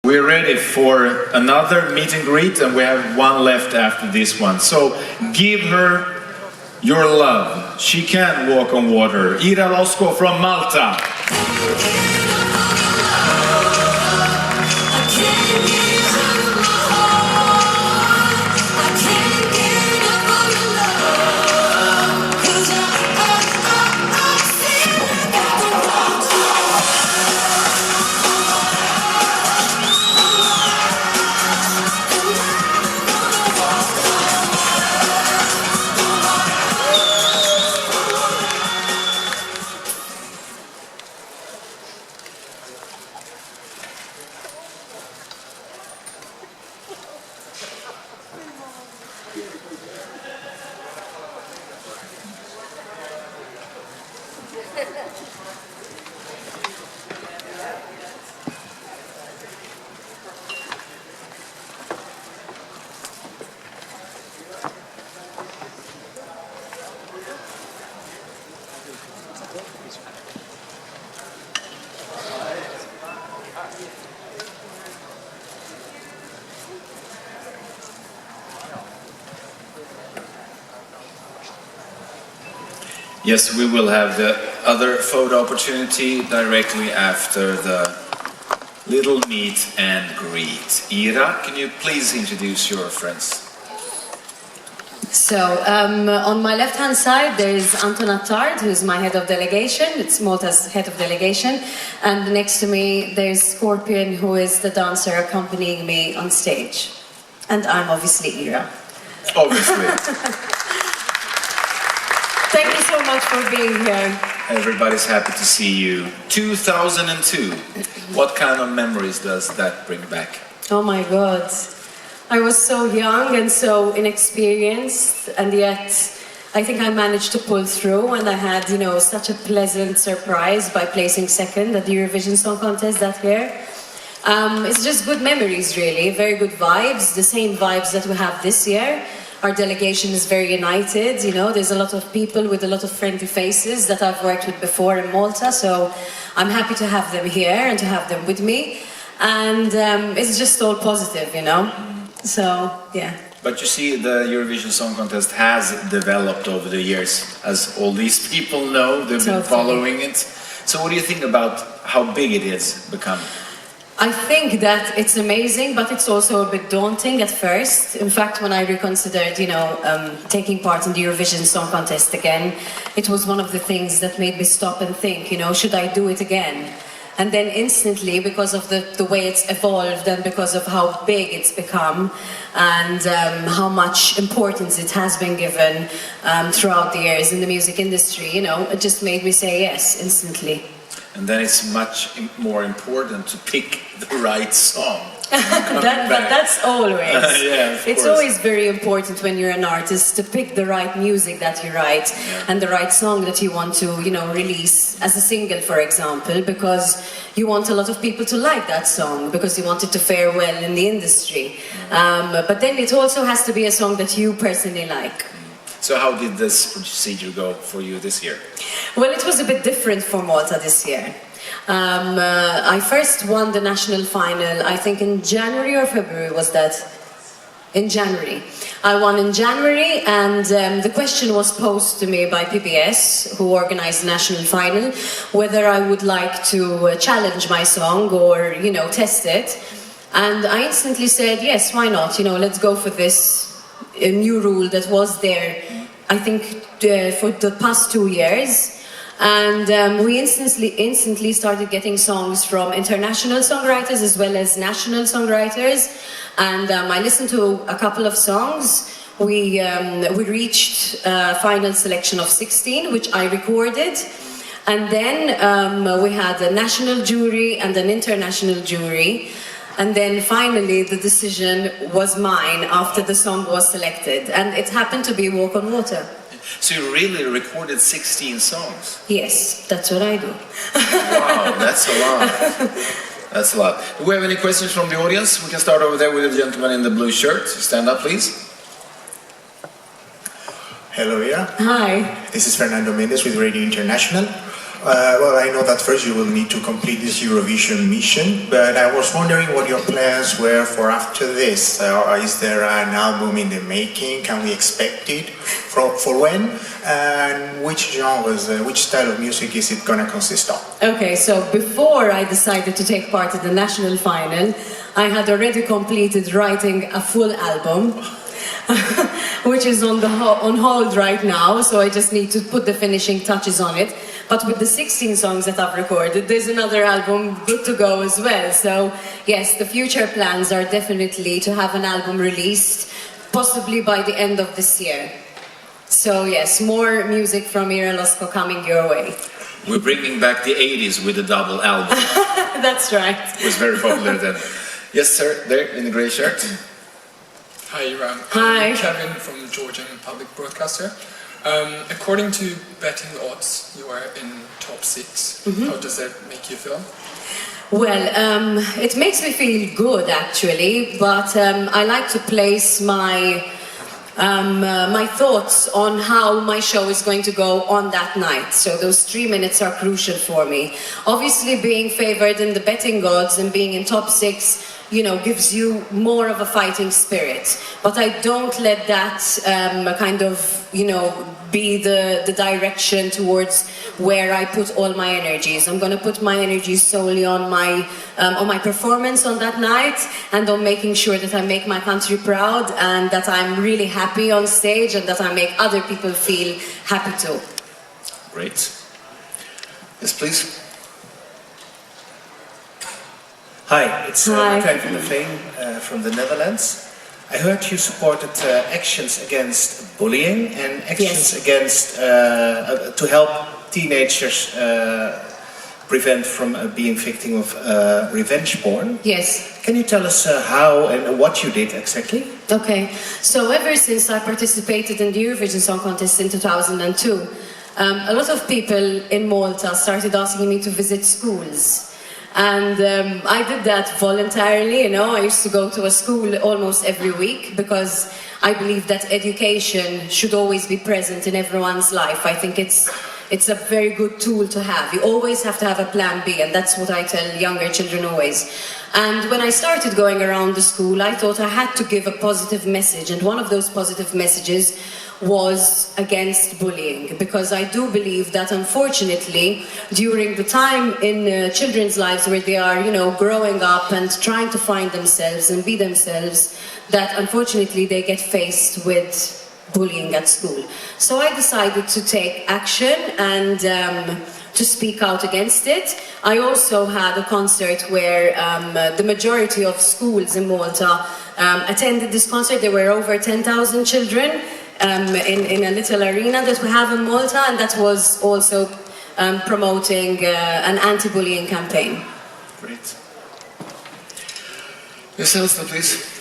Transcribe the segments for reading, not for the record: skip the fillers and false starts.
We're ready for another meet and greet, and we have one left after this one. So give her your love. She can walk on water. Ira Losco from Malta. Yes, we will have the other photo opportunity directly after the little meet and greet. Ira, can you please introduce your friends? So, on my left-hand side, there is Anton Attard, who's my head of delegation. It's Malta's head of delegation. And next to me, there's Scorpion, who is the dancer accompanying me on stage. And I'm obviously Ira. Obviously. Thank you so much for being here. Everybody's happy to see you. 2002. What kind of memories does that bring back? Oh my God. I was so young and so inexperienced, and yet I think I managed to pull through, and I had, you know, such a pleasant surprise by placing second at the Eurovision Song Contest that year. It's just good memories, really, very good vibes, the same vibes that we have this year. Our delegation is very united, you know, there's a lot of people with a lot of friendly faces that I've worked with before in Malta, so I'm happy to have them here and to have them with me. And it's just all positive, you know, so yeah. But you see, the Eurovision Song Contest has developed over the years, as all these people know, they've been following it. So what do you think about how big it is become? I think that it's amazing, but it's also a bit daunting at first. In fact, when I reconsidered, you know, taking part in the Eurovision Song Contest again, it was one of the things that made me stop and think, you know, should I do it again? And then instantly, because of the way it's evolved and because of how big it's become and how much importance it has been given throughout the years in the music industry, you know, it just made me say yes instantly. And then it's much more important to pick the right song. That's always. Yeah, it's always very important when you're an artist to pick the right music that you write and the right song that you want to, you know, release as a single, for example, because you want a lot of people to like that song, because you want it to fare well in the industry. But then it also has to be a song that you personally like. So how did this procedure go for you this year? Well, it was a bit different for Malta this year. I first won the national final, I think in January or February was that? In January. I won in January, and the question was posed to me by PBS, who organized the national final, whether I would like to challenge my song or, you know, test it. And I instantly said, yes, why not? You know, let's go for this new rule that was there, I think, for the past 2 years. And we instantly started getting songs from international songwriters as well as national songwriters. And I listened to a couple of songs. We reached a final selection of 16, which I recorded. And then we had a national jury and an international jury. And then finally the decision was mine after the song was selected. And it happened to be Walk on Water. So you really recorded 16 songs? Yes, that's what I do. Wow, that's a lot. That's a lot. Do we have any questions from the audience? We can start over there with the gentleman in the blue shirt. Stand up, please. Hello, Ira. Hi. This is Fernando Mendes with Radio International. Well, I know that first you will need to complete this Eurovision mission, but I was wondering what your plans were for after this. Is there an album in the making? Can we expect it? For when? And which genres, which style of music is it going to consist of? Okay, so before I decided to take part in the national final, I had already completed writing a full album, which is on hold right now, so I just need to put the finishing touches on it. But with the 16 songs that I've recorded, there's another album good to go as well. So yes, the future plans are definitely to have an album released, possibly by the end of this year. So yes, more music from Ira Losco coming your way. We're bringing back the 80s with a double album. That's right. It was very popular then. Yes, sir, there in the grey shirt. Hi, Ira. Hi. I'm Kevin from Georgian Public Broadcaster. According to betting odds, you are in top 6. How does that make you feel? Well, it makes me feel good actually, but I like to place my thoughts on how my show is going to go on that night. So those 3 minutes are crucial for me. Obviously, being favored in the betting odds and being in top 6, you know, gives you more of a fighting spirit. But I don't let that kind of, you know, be the direction towards where I put all my energies. I'm going to put my energies solely on my performance on that night, and on making sure that I make my country proud, and that I'm really happy on stage, and that I make other people feel happy too. Great. Yes, please. Hi, it's Hi. Martijn van der Veen from the Netherlands. I heard you supported actions against bullying and actions against to help teenagers prevent from being victim of revenge porn. Yes. Can you tell us how and what you did exactly? Okay, so ever since I participated in the Eurovision Song Contest in 2002, a lot of people in Malta started asking me to visit schools. And I did that voluntarily, you know. I used to go to a school almost every week because I believe that education should always be present in everyone's life. I think it's a very good tool to have. You always have to have a plan B, and that's what I tell younger children always. And when I started going around the school, I thought I had to give a positive message, and one of those positive messages was against bullying, because I do believe that unfortunately during the time in children's lives where they are, you know, growing up and trying to find themselves and be themselves, that unfortunately they get faced with bullying at school. So I decided to take action and to speak out against it. I also had a concert where the majority of schools in Malta attended this concert. There were over 10,000 children in a little arena that we have in Malta, and that was also promoting an anti-bullying campaign. Great. Yes, Alistair, please.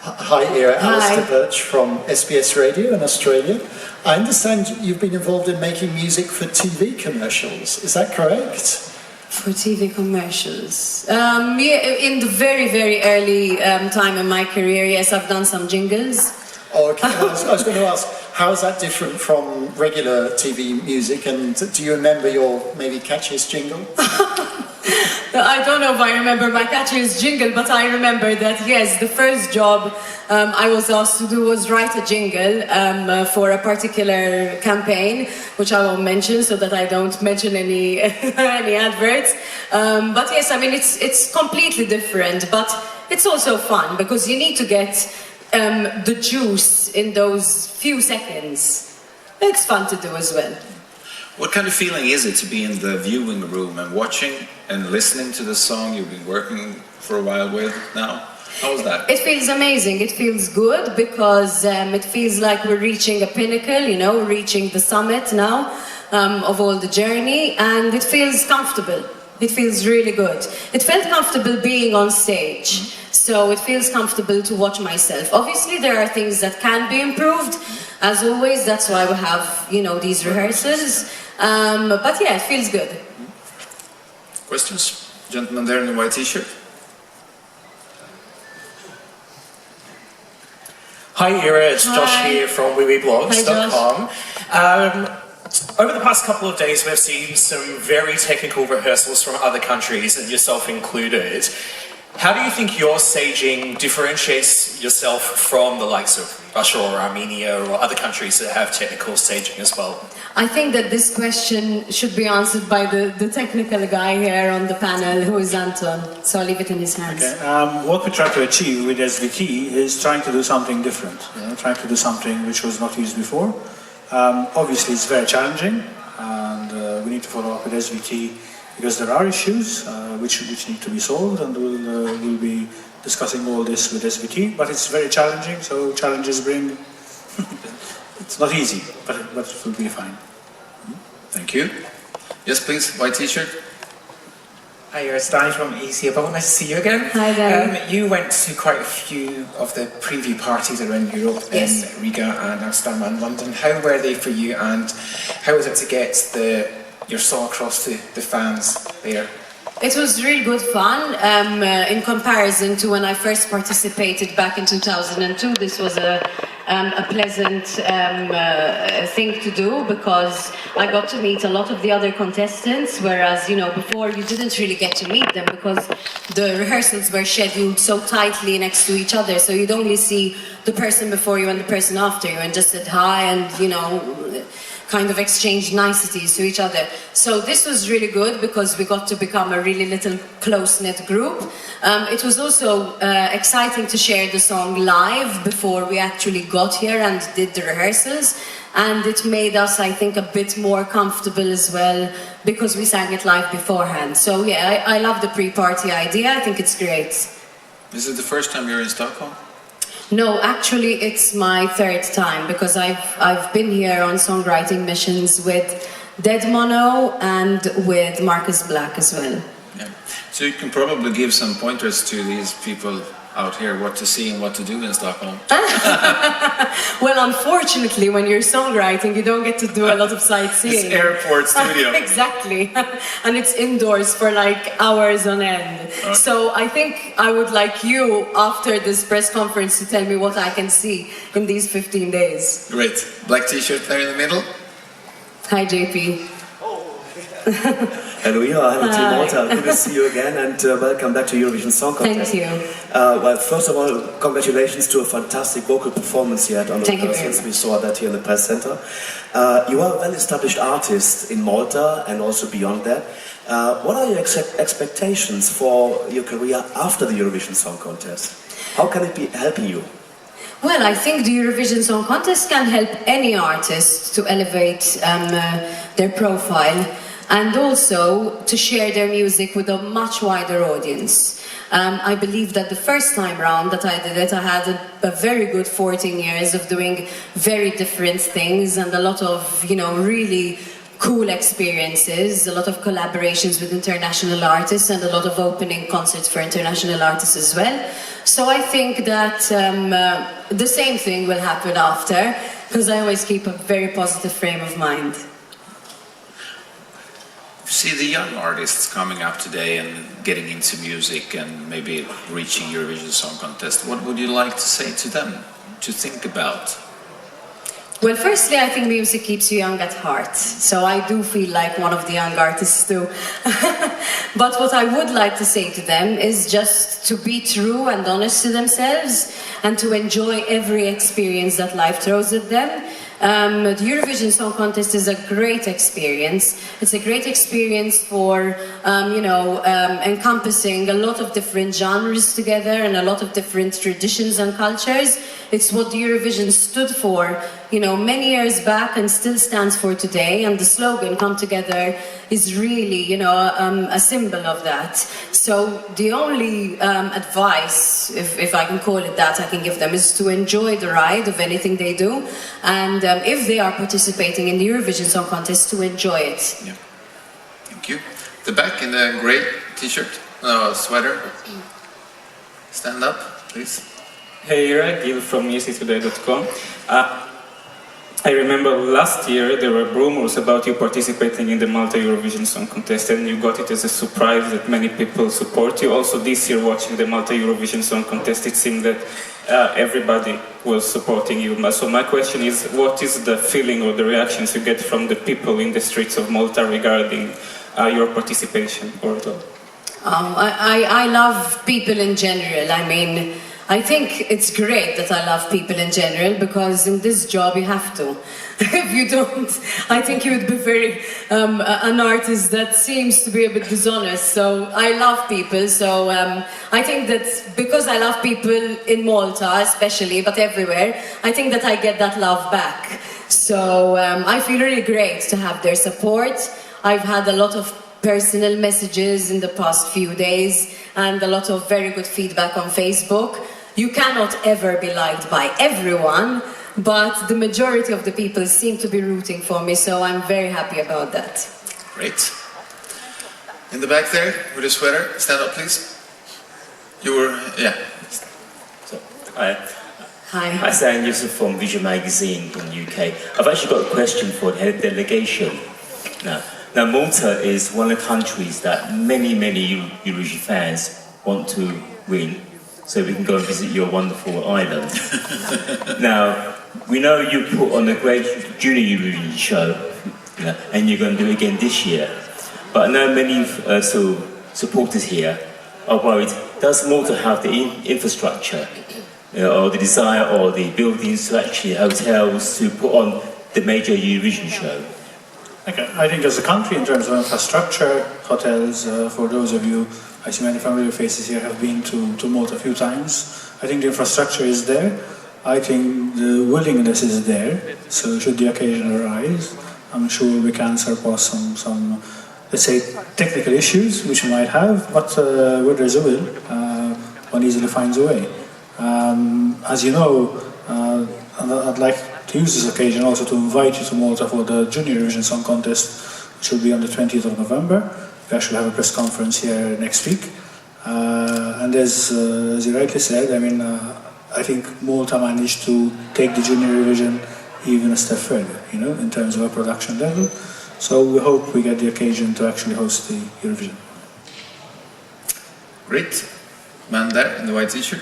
Hi, Ira. Hi. Alistair Birch from SBS Radio in Australia. I understand you've been involved in making music for TV commercials. Is that correct? For TV commercials. Yeah, in the very, very early time in my career, yes, I've done some jingles. Oh, okay. I was going to ask, how is that different from regular TV music? And do you remember your maybe catchiest jingle? I don't know if I remember my catchiest jingle, but I remember that, yes, the first job I was asked to do was write a jingle for a particular campaign, which I won't mention so that I don't mention any any adverts. But yes, I mean, it's completely different, but it's also fun because you need to get the juice in those few seconds. It's fun to do as well. What kind of feeling is it to be in the viewing room and watching and listening to the song you've been working for a while with now? How was that? It feels amazing. It feels good because it feels like we're reaching a pinnacle, you know, we're reaching the summit now of all the journey, and it feels comfortable. It feels really good. It felt comfortable being on stage, so it feels comfortable to watch myself. Obviously, there are things that can be improved, as always. That's why we have, you know, these rehearsals. But yeah, it feels good. Questions? Gentleman there in the white t-shirt. Hi, Ira. It's Josh Hi. here from wiwibloggs.com. Over the past couple of days, we've seen some very technical rehearsals from other countries, and yourself included. How do you think your staging differentiates yourself from the likes of Russia or Armenia or other countries that have technical staging as well? I think that this question should be answered by the technical guy here on the panel, who is Anton. So I'll leave it in his hands. Okay. What we try to achieve with SVT is trying to do something different, trying to do something which was not used before. Obviously it's very challenging, and we need to follow up with SVT because there are issues which need to be solved, and we'll be discussing all this with SVT, but it's very challenging, so challenges bring... It's not easy, but it will be fine. Thank you. Yes, please, white t-shirt. Hi, it's Danny from ECA. Nice to see you again. Hi, Danny. You went to quite a few of the preview parties around Europe, yes, in Riga and Amsterdam and London. How were they for you, and how was it to get your song across to the fans there? It was really good fun. In comparison to when I first participated back in 2002, this was a pleasant thing to do, because I got to meet a lot of the other contestants, whereas, you know, before you didn't really get to meet them because the rehearsals were scheduled so tightly next to each other, so you'd only see the person before you and the person after you and just said hi and, you know, kind of exchanged niceties to each other. So this was really good because we got to become a really little close-knit group. It was also exciting to share the song live before we actually got here and did the rehearsals, and it made us, I think, a bit more comfortable as well because we sang it live beforehand. So yeah, I love the pre-party idea. I think it's great. Is it the first time you're in Stockholm? No, actually it's my third time, because I've been here on songwriting missions with Dead Mono and with Marcus Black as well. Yeah. So you can probably give some pointers to these people out here what to see and what to do in Stockholm. Well, unfortunately, when you're songwriting, you don't get to do a lot of sightseeing. It's airport studio. Exactly. And it's indoors for like hours on end. Okay. So I think I would like you, after this press conference, to tell me what I can see in these 15 days. Great. Black t-shirt there in the middle. Hi, JP. Hello, I'm Team Malta. Good to see you again, and welcome back to Eurovision Song Contest. Thank you. Well, first of all, congratulations to a fantastic vocal performance you had on the rehearsals. We saw that here in the press center. You are a well-established artist in Malta and also beyond that. What are your expectations for your career after the Eurovision Song Contest? How can it be helping you? Well, I think the Eurovision Song Contest can help any artist to elevate their profile, and also to share their music with a much wider audience. I believe that the first time round that I did it, I had a very good 14 years of doing very different things and a lot of, you know, really cool experiences, a lot of collaborations with international artists and a lot of opening concerts for international artists as well. So I think that the same thing will happen after, because I always keep a very positive frame of mind. See the young artists coming up today and getting into music and maybe reaching Eurovision Song Contest. What would you like to say to them, to think about? Well, firstly, I think music keeps you young at heart, so I do feel like one of the young artists too. But what I would like to say to them is just to be true and honest to themselves and to enjoy every experience that life throws at them. The Eurovision Song Contest is a great experience. It's a great experience for, encompassing a lot of different genres together and a lot of different traditions and cultures. It's what the Eurovision stood for, you know, many years back and still stands for today. And the slogan, "Come Together," is really, you know, a symbol of that. So the only advice, if I can call it that, I can give them is to enjoy the ride of anything they do. And if they are participating in the Eurovision Song Contest, to enjoy it. Yeah. Thank you. The back in the grey t-shirt, sweater. Stand up, please. Hey, Ira, Gil from musictoday.com. I remember last year there were rumors about you participating in the Malta Eurovision Song Contest, and you got it as a surprise that many people support you. Also this year watching the Malta Eurovision Song Contest, it seemed that everybody was supporting you. So my question is, what is the feeling or the reactions you get from the people in the streets of Malta regarding your participation or at all? I love people in general. I mean, I think it's great that I love people in general, because in this job you have to. If you don't, I think you would be very an artist that seems to be a bit dishonest. So I love people. So I think that because I love people in Malta especially, but everywhere, I think that I get that love back. So I feel really great to have their support. I've had a lot of personal messages in the past few days and a lot of very good feedback on Facebook. You cannot ever be liked by everyone, but the majority of the people seem to be rooting for me, so I'm very happy about that. Great. In the back there, with a sweater, stand up please. You were, yeah. Hi. Hi. I'm Yusuf from Vision Magazine in the UK. I've actually got a question for the head delegation. Now Malta is one of the countries that many Eurovision fans want to win, so we can go and visit your wonderful island. Now, we know you put on a great junior Eurovision show, and you're going to do it again this year. But I know many supporters here are worried, does Malta have the infrastructure, or the desire, or the buildings to actually hotels to put on the major Eurovision show? Okay. I think as a country, in terms of infrastructure, hotels, for those of you, I see many familiar faces here, have been to Malta a few times. I think the infrastructure is there. I think the willingness is there. So should the occasion arise, I'm sure we can surpass some let's say, technical issues which we might have, but where there's a will, one easily finds a way. As you know, I'd like to use this occasion also to invite you to Malta for the Junior Eurovision Song Contest, which will be on the 20th of November. We actually have a press conference here next week. And as you rightly said, I mean, I think Malta managed to take the Junior Eurovision even a step further, in terms of our production level. So we hope we get the occasion to actually host the Eurovision. Great. Man there in the white t-shirt.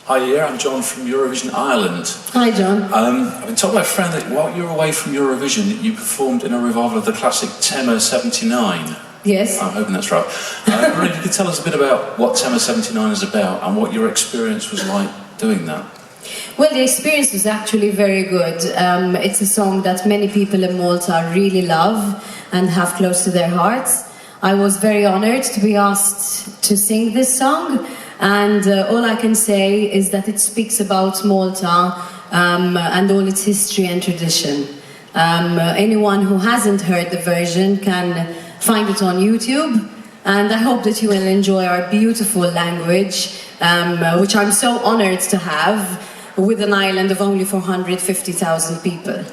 Hi, I'm John from Eurovision Ireland. Hi, John. I've been told by a friend that while you were away from Eurovision, you performed in a revival of the classic Tema 79. Yes. I'm hoping that's right. If you could tell us a bit about what Tema 79 is about and what your experience was like doing that. Well, the experience was actually very good. It's a song that many people in Malta really love and have close to their hearts. I was very honored to be asked to sing this song. And all I can say is that it speaks about Malta and all its history and tradition. Anyone who hasn't heard the version can find it on YouTube, and I hope that you will enjoy our beautiful language, which I'm so honored to have with an island of only 450,000 people.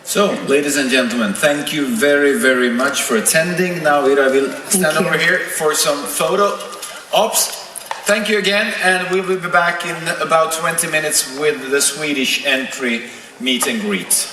So, ladies and gentlemen, thank you very much for attending. Now Ira will stand over here for some photo ops. Thank you again, and we will be back in about 20 minutes with the Swedish entry meet and greet.